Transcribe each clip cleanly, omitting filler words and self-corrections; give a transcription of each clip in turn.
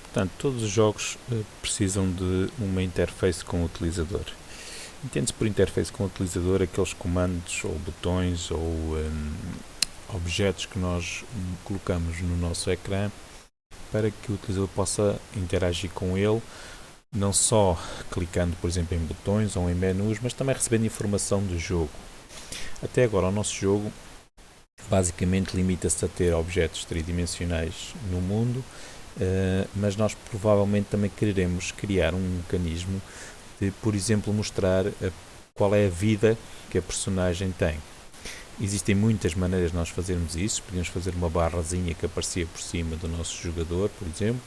Portanto, todos os jogos precisam de uma interface com o utilizador. Entende-se por interface com o utilizador aqueles comandos ou botões ou objetos que nós colocamos no nosso ecrã para que o utilizador possa interagir com ele, não só clicando, por exemplo, em botões ou em menus, mas também recebendo informação do jogo. Até agora, o nosso jogo basicamente limita-se a ter objetos tridimensionais no mundo, mas nós provavelmente também quereremos criar um mecanismo de, por exemplo, mostrar qual é a vida que a personagem tem. Existem muitas maneiras de nós fazermos isso. Podemos fazer uma barrazinha que aparecia por cima do nosso jogador, por exemplo,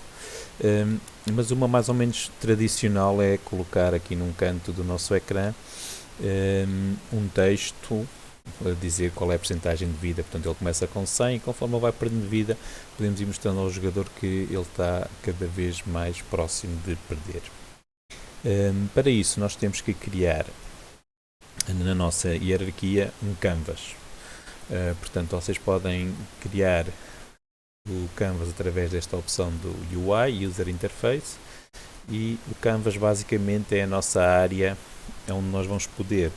mas uma mais ou menos tradicional é colocar aqui num canto do nosso ecrã um texto a dizer qual é a percentagem de vida. Portanto, ele começa com 100 e conforme ele vai perdendo vida, podemos ir mostrando ao jogador que ele está cada vez mais próximo de perder. Para isso, nós temos que criar na nossa hierarquia um canvas. Portanto, vocês podem criar o canvas através desta opção do UI, User Interface, e o canvas basicamente é a nossa área onde nós vamos poder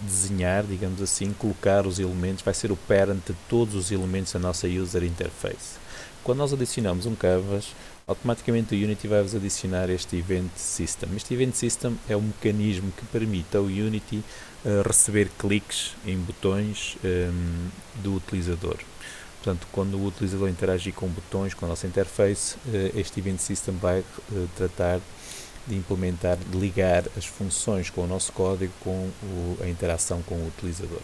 desenhar, digamos assim, colocar os elementos, vai ser o parent de todos os elementos da nossa User Interface. Quando nós adicionamos um canvas, automaticamente o Unity vai-vos adicionar este Event System. Este Event System é um mecanismo que permite ao Unity receber cliques em botões do utilizador. Portanto, quando o utilizador interagir com botões, com a nossa interface, este Event System vai tratar de implementar, de ligar as funções com o nosso código com a interação com o utilizador.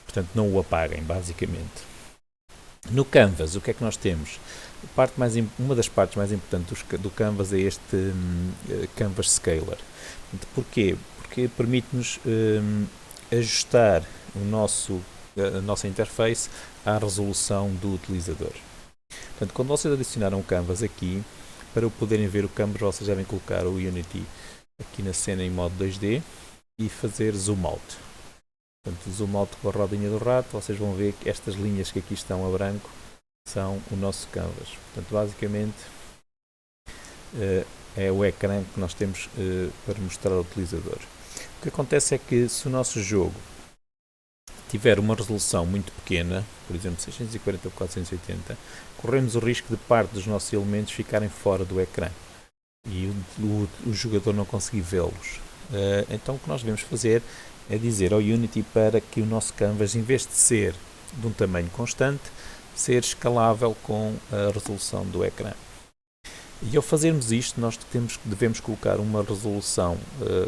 Portanto, não o apaguem, basicamente. No Canvas, o que é que nós temos? Uma das partes mais importantes do Canvas é este Canvas Scaler. Porquê? Porque permite-nos ajustar a nossa interface à resolução do utilizador. Portanto, quando vocês adicionaram o Canvas aqui, para poderem ver o Canvas, vocês devem colocar o Unity aqui na cena em modo 2D e fazer Zoom Out. Portanto, Zoom Out com a rodinha do rato, vocês vão ver que estas linhas que aqui estão a branco são o nosso Canvas. Portanto, basicamente é o ecrã que nós temos para mostrar ao utilizador. O que acontece é que se o nosso jogo tiver uma resolução muito pequena, por exemplo 640 por 480, corremos o risco de parte dos nossos elementos ficarem fora do ecrã e o jogador não conseguir vê-los. Então o que nós devemos fazer é dizer ao Unity para que o nosso canvas, em vez de ser de um tamanho constante, ser escalável com a resolução do ecrã. E ao fazermos isto, nós devemos colocar uma resolução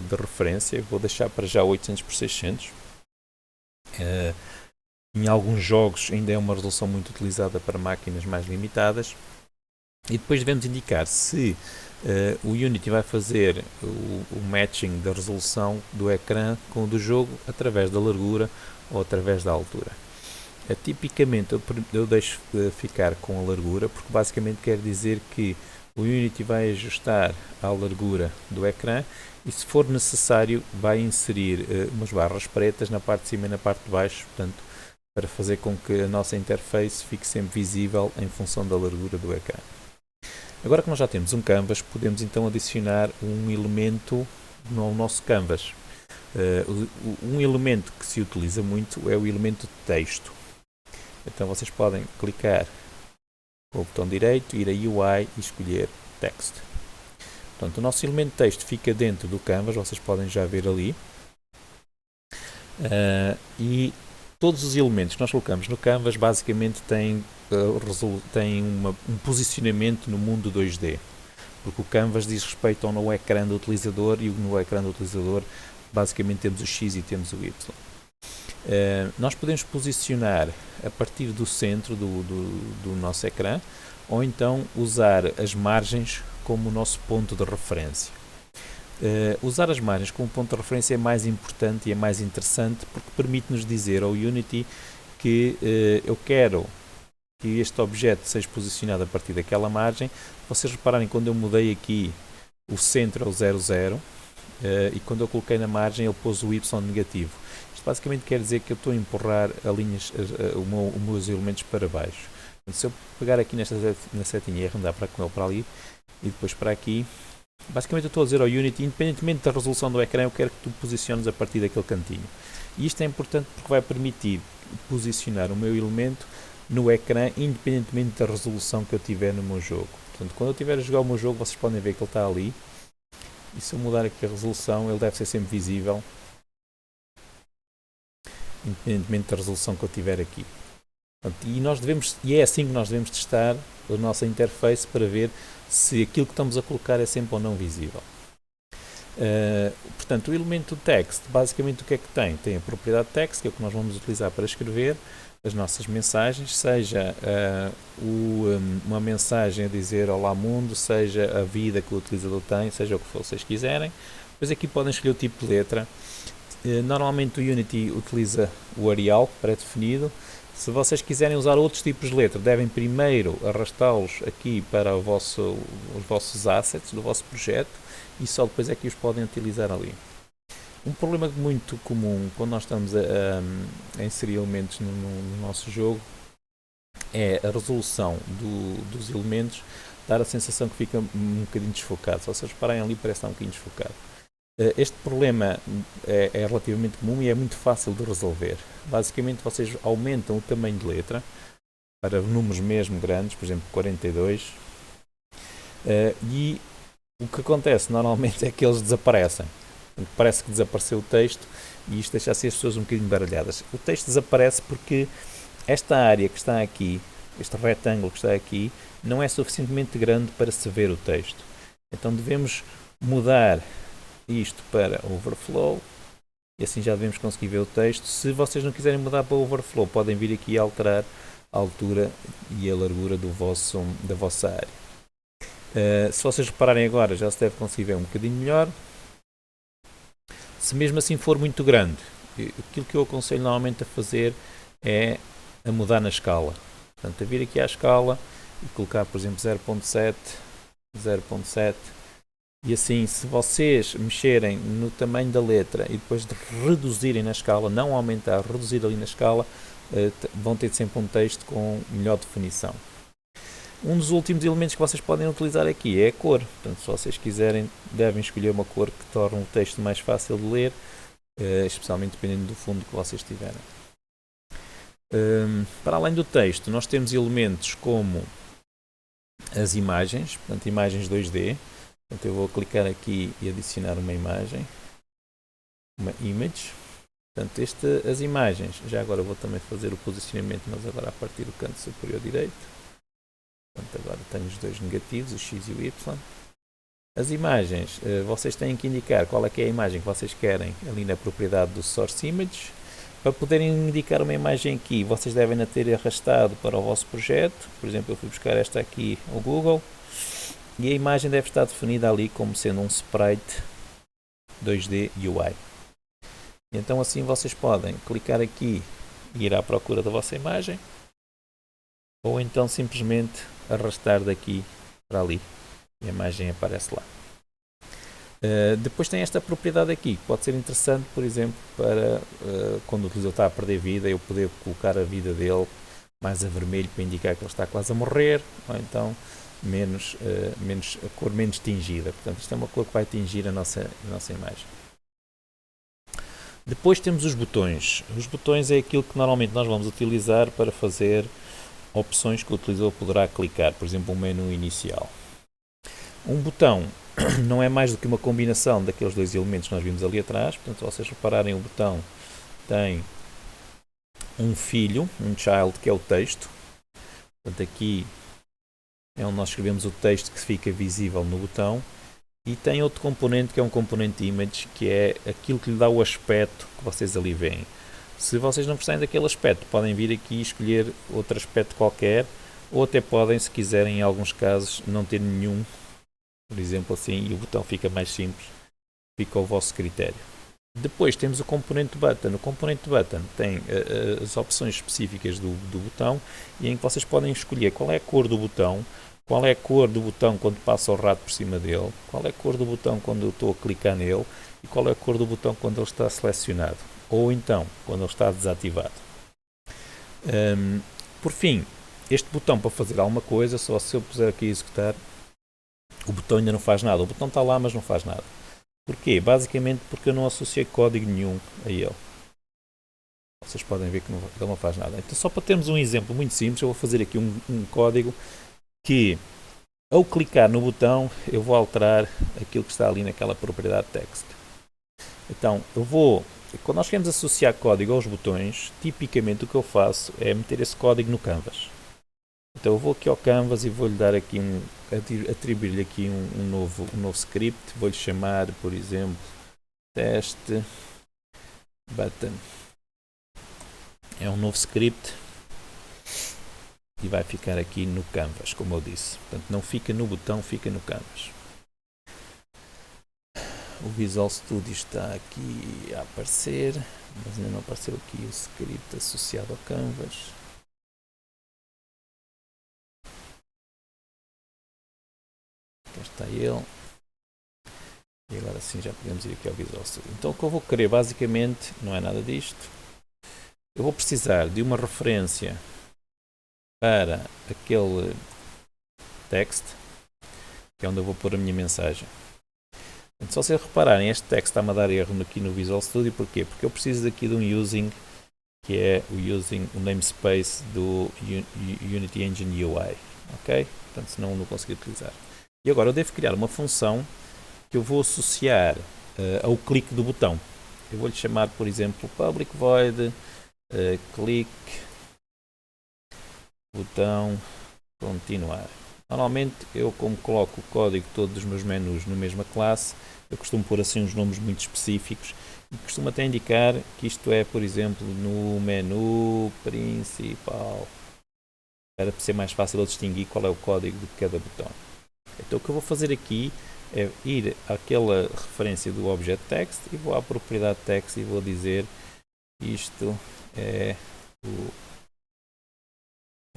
de referência. Eu vou deixar para já 800 por 600. Em alguns jogos ainda é uma resolução muito utilizada para máquinas mais limitadas. E depois devemos indicar se o Unity vai fazer o matching da resolução do ecrã com o do jogo através da largura ou através da altura. Tipicamente eu deixo ficar com a largura, porque basicamente quer dizer que o Unity vai ajustar a largura do ecrã e, se for necessário, vai inserir umas barras pretas na parte de cima e na parte de baixo, portanto, para fazer com que a nossa interface fique sempre visível em função da largura do ecrã. Agora que nós já temos um canvas, podemos então adicionar um elemento no nosso canvas. Um elemento que se utiliza muito é o elemento de texto. Então vocês podem clicar com o botão direito, ir a UI e escolher Text. Portanto, o nosso elemento de texto fica dentro do canvas, vocês podem já ver ali. E todos os elementos que nós colocamos no canvas basicamente têm um posicionamento no mundo 2D. Porque o canvas diz respeito ao ecrã do utilizador e no ecrã do utilizador basicamente temos o X e temos o Y. Nós podemos posicionar a partir do centro do nosso ecrã ou então usar as margens como o nosso ponto de referência. Usar as margens como ponto de referência é mais importante e é mais interessante porque permite-nos dizer ao Unity que eu quero que este objeto seja posicionado a partir daquela margem. Vocês repararem, quando eu mudei aqui o centro ao 00 e quando eu coloquei na margem ele pôs o Y negativo. Basicamente quer dizer que eu estou a empurrar os meus elementos para baixo. Se eu pegar aqui na setinha e arredondar com ele para ali e depois para aqui, basicamente eu estou a dizer ao Unity, independentemente da resolução do ecrã, eu quero que tu posiciones a partir daquele cantinho. E isto é importante porque vai permitir posicionar o meu elemento no ecrã, independentemente da resolução que eu tiver no meu jogo. Portanto, quando eu estiver a jogar o meu jogo, vocês podem ver que ele está ali. E se eu mudar aqui a resolução, ele deve ser sempre visível, independentemente da resolução que eu tiver aqui. E é assim que nós devemos testar a nossa interface para ver se aquilo que estamos a colocar é sempre ou não visível. Portanto, o elemento text, basicamente o que é que tem? Tem a propriedade text, que é o que nós vamos utilizar para escrever as nossas mensagens, seja uma mensagem a dizer olá mundo, seja a vida que o utilizador tem, seja o que vocês quiserem. Depois aqui podem escolher o tipo de letra. Normalmente o Unity utiliza o Arial pré-definido. Se vocês quiserem usar outros tipos de letra, devem primeiro arrastá-los aqui para os vossos assets do vosso projeto e só depois é que os podem utilizar ali. Um problema muito comum quando nós estamos a inserir elementos no nosso jogo é a resolução dos elementos dar a sensação que fica um bocadinho desfocado. Se vocês repararem ali, parece estar um bocadinho desfocado. Este problema é relativamente comum e é muito fácil de resolver. Basicamente, vocês aumentam o tamanho de letra para números mesmo grandes, por exemplo 42, e o que acontece normalmente é que eles desaparecem. Parece que desapareceu o texto e isto deixa assim as pessoas um bocadinho baralhadas. O texto desaparece porque esta área que está aqui, este retângulo que está aqui, não é suficientemente grande para se ver o texto. Então devemos mudar isto para overflow e assim já devemos conseguir ver o texto. Se vocês não quiserem mudar para overflow, podem vir aqui e alterar a altura e a largura da vossa área. Se vocês repararem agora, já se deve conseguir ver um bocadinho melhor. Se mesmo assim for muito grande, aquilo que eu aconselho normalmente a fazer é a mudar na escala. Portanto, a vir aqui à escala e colocar, por exemplo, 0.7, 0.7. E assim, se vocês mexerem no tamanho da letra e depois de reduzirem na escala, não aumentar, reduzir ali na escala, vão ter sempre um texto com melhor definição. Um dos últimos elementos que vocês podem utilizar aqui é a cor. Portanto, se vocês quiserem, devem escolher uma cor que torne o texto mais fácil de ler, especialmente dependendo do fundo que vocês tiverem. Para além do texto, nós temos elementos como as imagens, portanto, imagens 2D. Portanto, eu vou clicar aqui e adicionar uma imagem, uma image. Portanto, as imagens, já agora vou também fazer o posicionamento, mas agora a partir do canto superior direito. Portanto, agora tenho os dois negativos, o X e o Y. As imagens, vocês têm que indicar qual é que é a imagem que vocês querem ali na propriedade do Source Image. Para poderem indicar uma imagem aqui, vocês devem a ter arrastado para o vosso projeto. Por exemplo, eu fui buscar esta aqui ao Google. E a imagem deve estar definida ali como sendo um Sprite 2D UI. Então assim vocês podem clicar aqui e ir à procura da vossa imagem. Ou então simplesmente arrastar daqui para ali. E a imagem aparece lá. Depois tem esta propriedade aqui, que pode ser interessante, por exemplo, para quando o utilizador está a perder vida, eu poder colocar a vida dele mais a vermelho para indicar que ele está quase a morrer, ou então a cor menos tingida. Portanto, isto é uma cor que vai tingir a nossa imagem. Depois temos os botões. Os botões é aquilo que normalmente nós vamos utilizar para fazer opções que o utilizador poderá clicar, por exemplo, um menu inicial. Um botão não é mais do que uma combinação daqueles dois elementos que nós vimos ali atrás. Portanto, se vocês repararem, o botão tem um filho, um child, que é o texto. Portanto, aqui é onde nós escrevemos o texto que fica visível no botão. E tem outro componente que é um componente image, que é aquilo que lhe dá o aspecto que vocês ali veem. Se vocês não gostarem daquele aspecto, podem vir aqui e escolher outro aspecto qualquer, ou até podem, se quiserem, em alguns casos, não ter nenhum, por exemplo assim, e o botão fica mais simples, fica ao vosso critério. Depois temos o componente button. O componente button tem as opções específicas do botão e em que vocês podem escolher qual é a cor do botão, qual é a cor do botão quando passa o rato por cima dele, qual é a cor do botão quando eu estou a clicar nele e qual é a cor do botão quando ele está selecionado, ou então quando ele está desativado. Por fim, este botão para fazer alguma coisa, só se eu puser aqui executar, o botão ainda não faz nada. O botão está lá, mas não faz nada. Porquê? Basicamente porque eu não associei código nenhum a ele. Vocês podem ver que ele não faz nada. Então, só para termos um exemplo muito simples, eu vou fazer aqui um código que, ao clicar no botão, eu vou alterar aquilo que está ali naquela propriedade text. Então, quando nós queremos associar código aos botões, tipicamente o que eu faço é meter esse código no Canvas. Então eu vou aqui ao Canvas e vou-lhe dar aqui atribuir-lhe aqui um novo script. Vou-lhe chamar, por exemplo, teste button. É um novo script e vai ficar aqui no Canvas, como eu disse. Portanto, não fica no botão, fica no Canvas. O Visual Studio está aqui a aparecer, mas ainda não apareceu aqui o script associado ao Canvas. Aqui está ele. E agora sim já podemos ir aqui ao Visual Studio. Então o que eu vou querer basicamente não é nada disto. Eu vou precisar de uma referência para aquele text, que é onde eu vou pôr a minha mensagem. Então, se vocês repararem, este text está-me a dar erro aqui no Visual Studio. Porquê? Porque eu preciso daqui de um using, que é o namespace do Unity Engine UI. Ok? Portanto, senão não consigo utilizar. E agora eu devo criar uma função que eu vou associar ao clique do botão. Eu vou-lhe chamar, por exemplo, public void click botão continuar. Normalmente eu, como coloco o código todo dos meus menus na mesma classe, eu costumo pôr assim uns nomes muito específicos e costumo até indicar que isto é, por exemplo, no menu principal, para ser mais fácil eu distinguir qual é o código de cada botão. Então o que eu vou fazer aqui é ir àquela referência do objeto text e vou à propriedade text e vou dizer isto é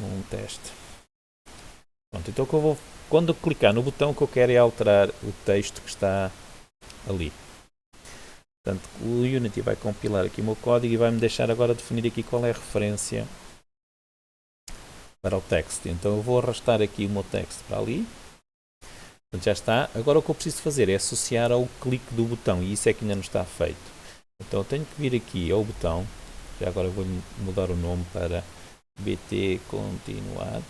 um teste. Pronto, então quando eu clicar no botão, o que eu quero é alterar o texto que está ali. Portanto, o Unity vai compilar aqui o meu código e vai-me deixar agora definir aqui qual é a referência para o text. Então eu vou arrastar aqui o meu text para ali. Portanto, já está. Agora o que eu preciso fazer é associar ao clique do botão e isso é que ainda não está feito. Então eu tenho que vir aqui ao botão. Já agora vou mudar o nome para BT continuar.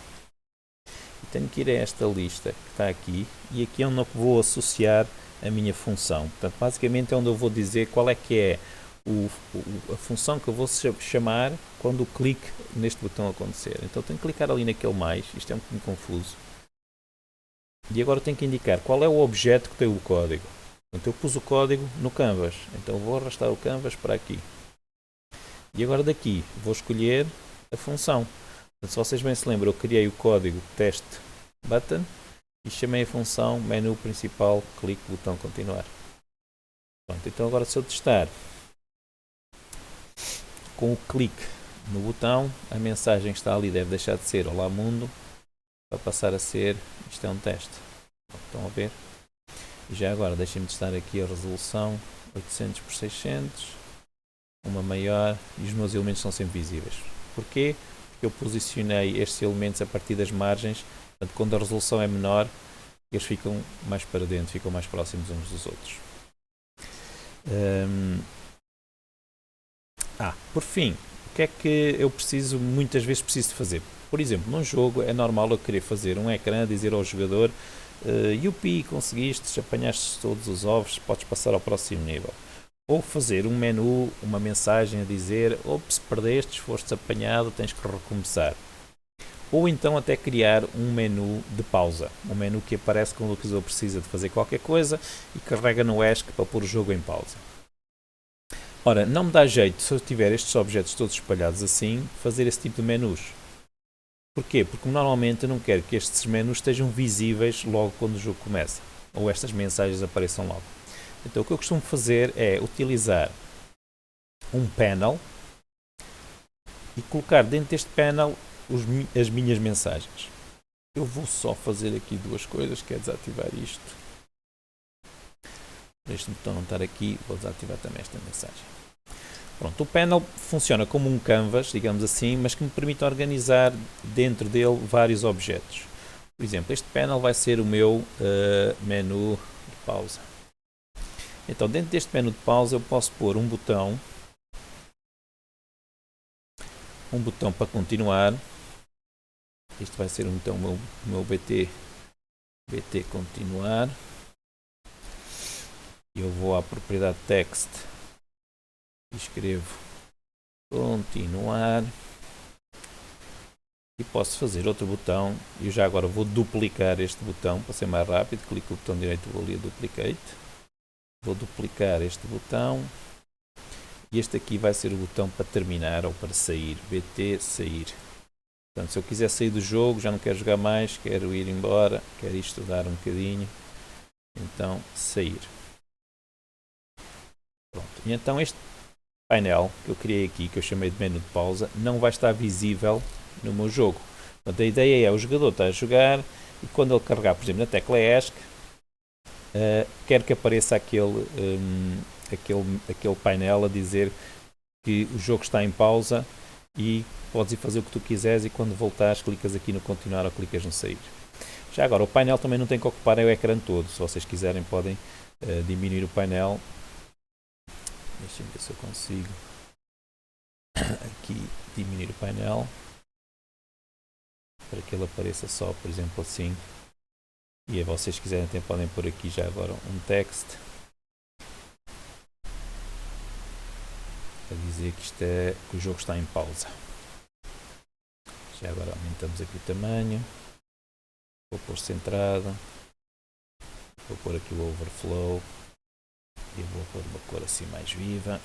E tenho que ir a esta lista que está aqui e aqui é onde eu vou associar a minha função. Portanto, basicamente é onde eu vou dizer qual é que é a função que eu vou chamar quando o clique neste botão acontecer. Então tenho que clicar ali naquele mais, isto é um pouquinho confuso. E agora tenho que indicar qual é o objeto que tem o código. Então eu pus o código no Canvas, então vou arrastar o Canvas para aqui. E agora daqui vou escolher a função. Portanto, se vocês bem se lembram, eu criei o código test button e chamei a função menu principal, clique, botão continuar. Pronto, então agora se eu testar com o clique no botão, a mensagem que está ali deve deixar de ser olá mundo, para passar a ser isto é um teste. Estão a ver? E já agora deixem-me testar aqui a resolução 800 por 600, uma maior e os meus elementos são sempre visíveis. Porquê? Eu posicionei estes elementos a partir das margens, portanto, quando a resolução é menor, eles ficam mais para dentro, ficam mais próximos uns dos outros. Por fim, o que é que eu muitas vezes preciso de fazer? Por exemplo, num jogo é normal eu querer fazer um ecrã, dizer ao jogador Yupi, conseguiste, apanhaste todos os ovos, podes passar ao próximo nível. Ou fazer um menu, uma mensagem a dizer ops, perdeste, foste apanhado, tens que recomeçar. Ou então até criar um menu de pausa. Um menu que aparece quando o utilizador precisa de fazer qualquer coisa e carrega no ESC para pôr o jogo em pausa. Ora, não me dá jeito, se eu tiver estes objetos todos espalhados assim, fazer esse tipo de menus. Porquê? Porque normalmente eu não quero que estes menus estejam visíveis logo quando o jogo começa. Ou estas mensagens apareçam logo. Então o que eu costumo fazer é utilizar um panel e colocar dentro deste panel as minhas mensagens. Eu vou só fazer aqui duas coisas, que é desativar isto. Para este botão não estar aqui, vou desativar também esta mensagem. Pronto, o panel funciona como um canvas, digamos assim, mas que me permite organizar dentro dele vários objetos. Por exemplo, este panel vai ser o meu menu de pausa. Então, dentro deste menu de pausa, eu posso pôr um botão para continuar. Isto vai ser então o meu BT continuar. Eu vou à propriedade text e escrevo continuar. E posso fazer outro botão. Eu já agora vou duplicar este botão para ser mais rápido. Clico no botão direito, vou ali a duplicate. Vou duplicar este botão. E este aqui vai ser o botão para terminar ou para sair. BT sair. Portanto, se eu quiser sair do jogo, já não quero jogar mais, quero ir embora, quero ir estudar um bocadinho. Então, sair. Pronto. E então este painel que eu criei aqui, que eu chamei de menu de pausa, não vai estar visível no meu jogo. Portanto, a ideia é o jogador estar a jogar e quando ele carregar, por exemplo, na tecla ESC, quero que apareça aquele painel a dizer que o jogo está em pausa e podes ir fazer o que tu quiseres e quando voltares clicas aqui no continuar ou clicas no sair. Já agora, o painel também não tem que ocupar o ecrã todo. Se vocês quiserem podem diminuir o painel. Deixem-me ver se eu consigo aqui diminuir o painel para que ele apareça só, por exemplo, assim. E aí vocês quiserem até podem pôr aqui já agora um text a dizer que o jogo está em pausa. Já agora aumentamos aqui o tamanho. Vou pôr centrado. Vou pôr aqui o overflow. E vou pôr uma cor assim mais viva.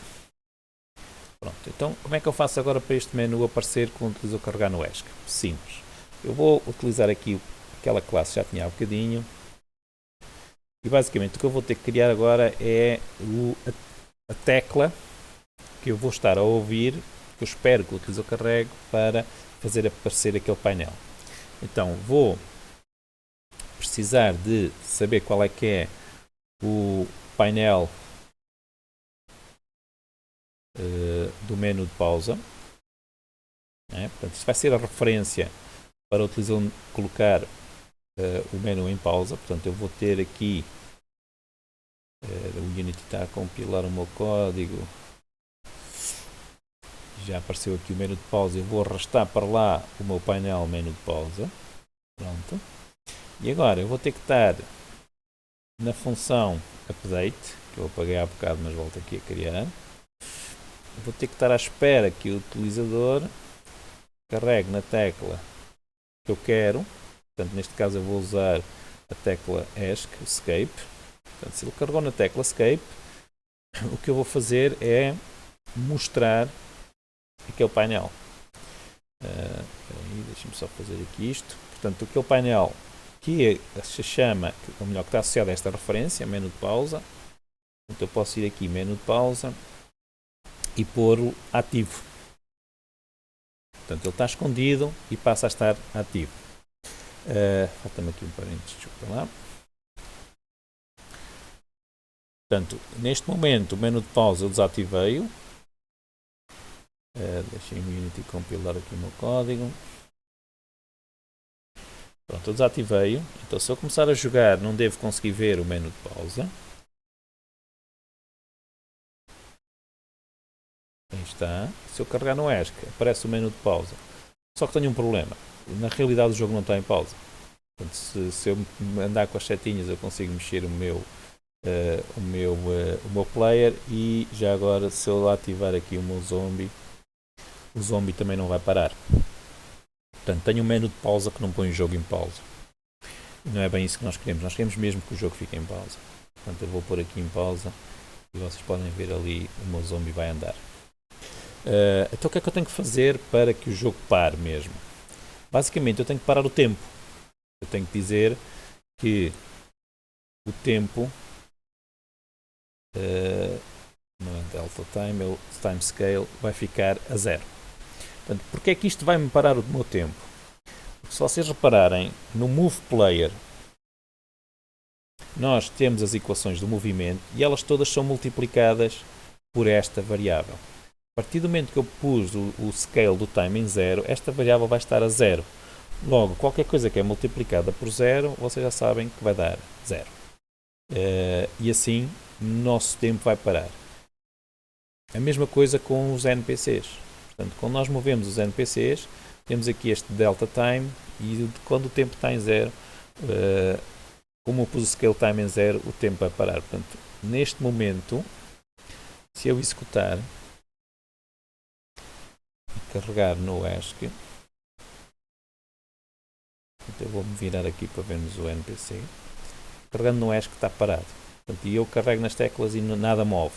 Pronto, então como é que eu faço agora para este menu aparecer quando eu carregar no ESC? Simples. Eu vou utilizar aqui aquela classe que já tinha há bocadinho. E basicamente o que eu vou ter que criar agora é a tecla que eu vou estar a ouvir, que eu espero que o utilizador carregue para fazer aparecer aquele painel. Então vou precisar de saber qual é que é o painel do menu de pausa. Portanto, isto vai ser a referência para o utilizador colocar o menu em pausa. Portanto, eu vou ter aqui o Unity está a compilar o meu código. Já apareceu aqui o menu de pausa. Eu vou arrastar para lá o meu painel menu de pausa. Pronto. E agora eu vou ter que estar na função update, que eu apaguei há bocado, mas volto aqui a criar. Eu vou ter que estar à espera que o utilizador carregue na tecla que eu quero. Portanto, neste caso eu vou usar a tecla ESC, Escape. Portanto, se ele carregou na tecla Escape, o que eu vou fazer é mostrar aquele painel. Deixa-me só fazer aqui isto. Portanto, aquele painel que se chama, ou melhor, que está associado a esta referência, menu de pausa. Então, eu posso ir aqui, menu de pausa, e pôr-o ativo. Portanto, ele está escondido e passa a estar ativo. Falta-me aqui um parênteses, desculpa lá. Portanto, neste momento, o menu de pausa eu desativei-o. Deixem-me o Unity compilar aqui o meu código. Pronto, eu desativei-o. Então, se eu começar a jogar, não devo conseguir ver o menu de pausa. Aí está. Se eu carregar no ESC, aparece o menu de pausa. Só que tenho um problema. Na realidade, o jogo não está em pausa. Portanto, se eu andar com as setinhas, eu consigo mexer o meu player. E já agora, se eu ativar aqui o meu zombie, o zombie também não vai parar. Portanto, tenho um menu de pausa que não põe o jogo em pausa. E não é bem isso que nós queremos. Nós queremos mesmo que o jogo fique em pausa. Portanto, eu vou pôr aqui em pausa. E vocês podem ver ali, o meu zombie vai andar. Então o que é que eu tenho que fazer para que o jogo pare mesmo? Basicamente eu tenho que parar o tempo. Eu tenho que dizer que o tempo não é delta time, é o time scale, vai ficar a 0. Portanto, porque é que isto vai-me parar o meu tempo? Porque se vocês repararem, no Move Player nós temos as equações do movimento e elas todas são multiplicadas por esta variável. A partir do momento que eu pus o scale do time em 0, esta variável vai estar a 0. Logo, qualquer coisa que é multiplicada por 0, vocês já sabem que vai dar 0. E assim, o nosso tempo vai parar. A mesma coisa com os NPCs. Portanto, quando nós movemos os NPCs, temos aqui este delta time e quando o tempo está em 0, como eu pus o scale time em 0, o tempo vai parar. Portanto, neste momento, se eu executar e carregar no ESC, eu vou-me virar aqui para vermos o NPC. Carregando no ESC está parado. Portanto, e eu carrego nas teclas e nada move.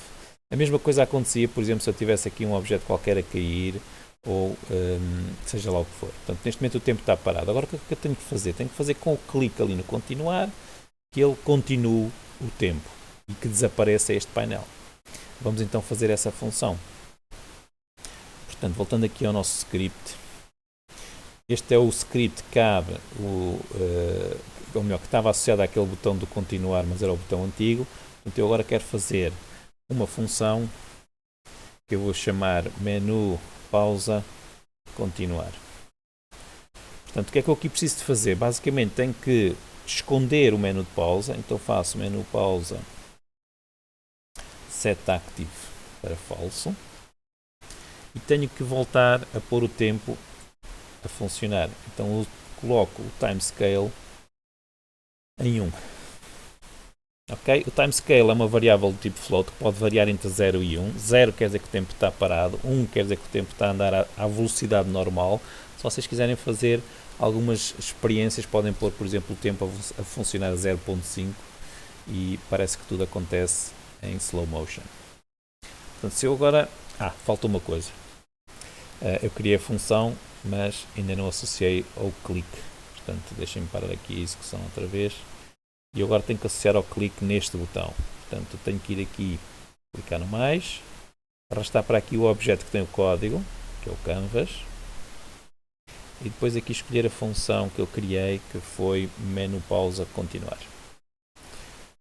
A mesma coisa acontecia, por exemplo, se eu tivesse aqui um objeto qualquer a cair ou seja lá o que for. Portanto, neste momento o tempo está parado. Agora o que eu tenho que fazer? Tenho que fazer com o clique ali no continuar que ele continue o tempo e que desapareça este painel. Vamos então fazer essa função. Portanto, voltando aqui ao nosso script. Este é o script que cabe, ou melhor, que estava associado àquele botão do continuar, mas era o botão antigo. Portanto, eu agora quero fazer uma função que eu vou chamar menu pausa continuar. Portanto, o que é que eu aqui preciso de fazer? Basicamente tenho que esconder o menu de pausa, então faço menu pausa set active para falso e tenho que voltar a pôr o tempo a funcionar. Então eu coloco o timescale em 1. Ok? O timescale é uma variável do tipo float que pode variar entre 0 e 1. 0 quer dizer que o tempo está parado, 1 quer dizer que o tempo está a andar à velocidade normal. Se vocês quiserem fazer algumas experiências, podem pôr, por exemplo, o tempo a funcionar a 0.5 e parece que tudo acontece em slow motion. Portanto, se eu agora... falta uma coisa. Eu criei a função, mas ainda não associei ao clique. Portanto, deixem-me parar aqui a execução outra vez. E eu agora tenho que associar ao clique neste botão. Portanto, eu tenho que ir aqui, clicar no mais, arrastar para aqui o objeto que tem o código, que é o canvas, e depois aqui escolher a função que eu criei, que foi menu pausa continuar.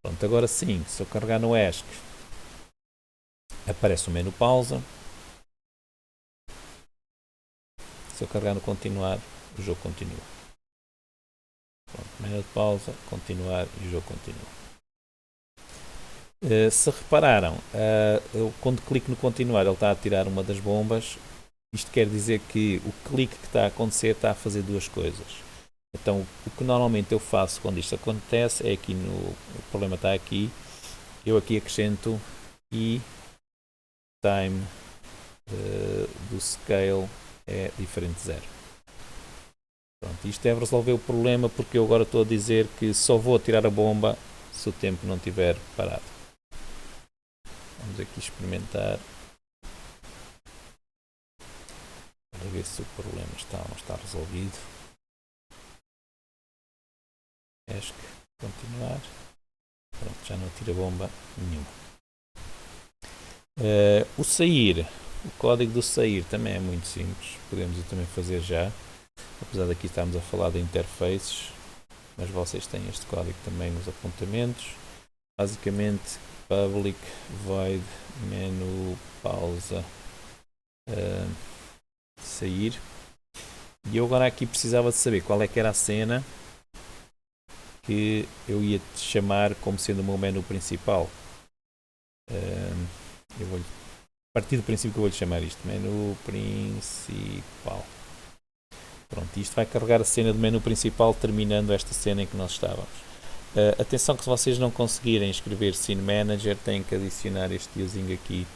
Pronto, agora sim, se eu carregar no ESC, aparece o menu pausa. Se eu carregar no continuar, o jogo continua. Pronto, menu de pausa, continuar e o jogo continua. Se repararam, eu, quando clico no continuar, ele está a tirar uma das bombas. Isto quer dizer que o clique que está a acontecer está a fazer duas coisas. Então, o que normalmente eu faço quando isto acontece é aqui o problema está aqui. Eu aqui acrescento e time do scale é diferente de 0. Pronto, isto deve resolver o problema porque eu agora estou a dizer que só vou tirar a bomba se o tempo não estiver parado. Vamos aqui experimentar para ver se o problema está ou não está resolvido. ESC continuar. Pronto, já não tira bomba nenhuma. O sair, o código do sair também é muito simples. Podemos também fazer já. Apesar daqui estarmos a falar de interfaces, mas vocês têm este código também nos apontamentos. Basicamente, public void menu pausa sair. E eu agora aqui precisava de saber qual é que era a cena que eu ia te chamar como sendo o meu menu principal. Eu vou, a partir do princípio que eu vou lhe chamar isto, menu principal. Pronto, isto vai carregar a cena do menu principal terminando esta cena em que nós estávamos. Atenção que se vocês não conseguirem escrever Scene Manager, têm que adicionar este tiozinho aqui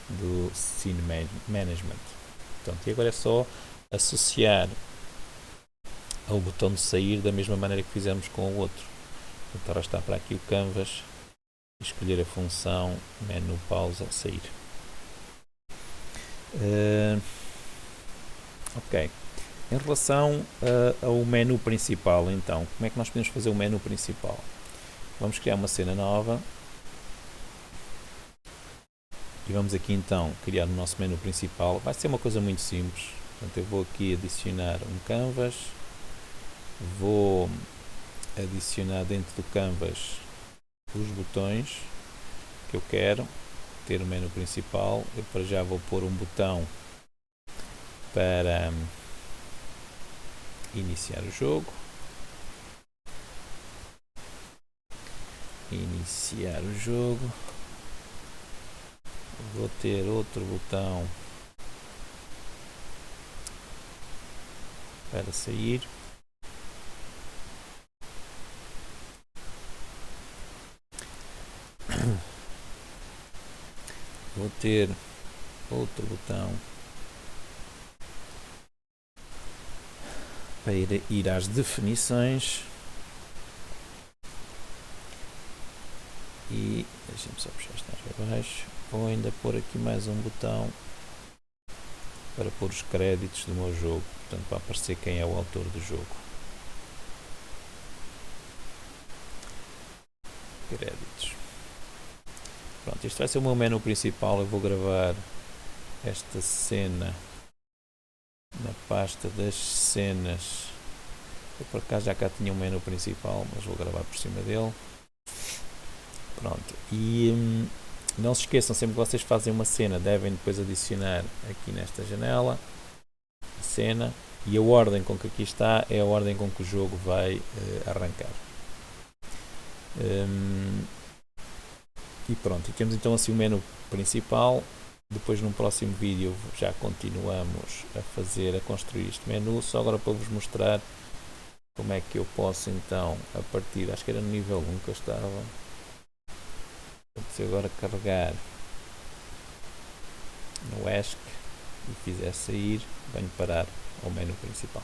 do Scene Management. Portanto, e agora é só associar ao botão de sair da mesma maneira que fizemos com o outro. Então, arrastar para aqui o canvas e escolher a função menu pausa sair. Ok. Em relação ao menu principal, então, como é que nós podemos fazer o menu principal? Vamos criar uma cena nova e vamos aqui então criar o nosso menu principal. Vai ser uma coisa muito simples. Portanto, eu vou aqui adicionar um canvas, vou adicionar dentro do canvas os botões que eu quero ter o menu principal. Eu para já vou pôr um botão para iniciar o jogo. Iniciar o jogo. Vou ter outro botão para sair. Vou ter outro botão para ir às definições. E deixem-me só puxar esta para baixo. Vou ainda pôr aqui mais um botão para pôr os créditos do meu jogo, portanto para aparecer quem é o autor do jogo. Créditos. Pronto, este vai ser o meu menu principal. Eu vou gravar esta cena na pasta das cenas. Eu por acaso já cá tinha um menu principal, mas vou gravar por cima dele. Pronto, e não se esqueçam, sempre que vocês fazem uma cena, devem depois adicionar aqui nesta janela a cena, e a ordem com que aqui está é a ordem com que o jogo vai arrancar. E pronto, e temos então assim o menu principal. Depois num próximo vídeo já continuamos a construir este menu, só agora para vos mostrar como é que eu posso então, a partir, acho que era no nível 1 que eu estava. Se eu agora carregar no ESC e fizer sair, venho parar ao menu principal.